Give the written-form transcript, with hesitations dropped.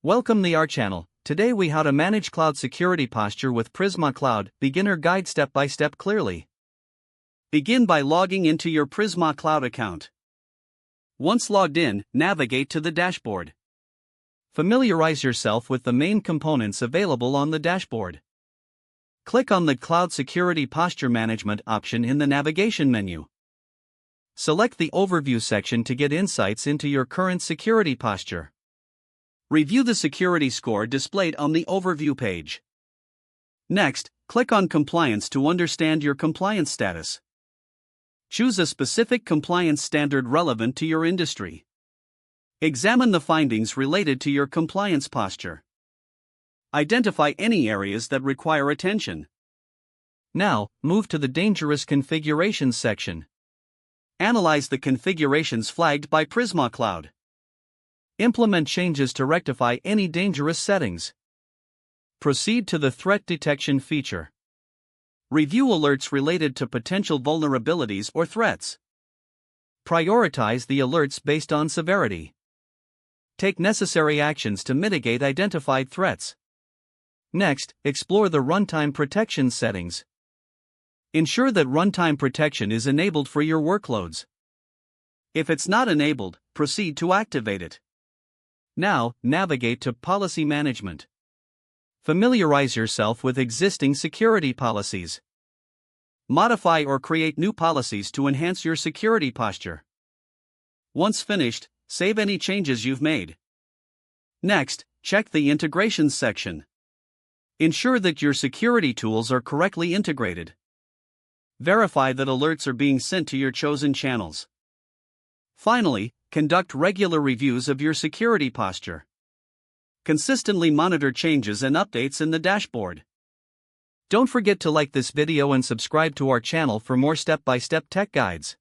Welcome to our channel. Today we how to manage cloud security posture with Prisma Cloud, beginner guide step by step clearly. Begin by logging into your Prisma Cloud account. Once logged in, navigate to the dashboard. Familiarize yourself with the main components available on the dashboard. Click on the Cloud Security Posture Management option in the navigation menu. Select the Overview section to get insights into your current security posture. Review the security score displayed on the Overview page. Next, click on Compliance to understand your compliance status. Choose a specific compliance standard relevant to your industry. Examine the findings related to your compliance posture. Identify any areas that require attention. Now, move to the Dangerous Configurations section. Analyze the configurations flagged by Prisma Cloud. Implement changes to rectify any dangerous settings. Proceed to the Threat Detection feature. Review alerts related to potential vulnerabilities or threats. Prioritize the alerts based on severity. Take necessary actions to mitigate identified threats. Next, explore the runtime protection settings. Ensure that runtime protection is enabled for your workloads. If it's not enabled, proceed to activate it. Now, navigate to Policy Management. Familiarize yourself with existing security policies. Modify or create new policies to enhance your security posture. Once finished, save any changes you've made. Next, check the Integrations section. Ensure that your security tools are correctly integrated. Verify that alerts are being sent to your chosen channels. Finally, conduct regular reviews of your security posture. Consistently monitor changes and updates in the dashboard. Don't forget to like this video and subscribe to our channel for more step-by-step tech guides.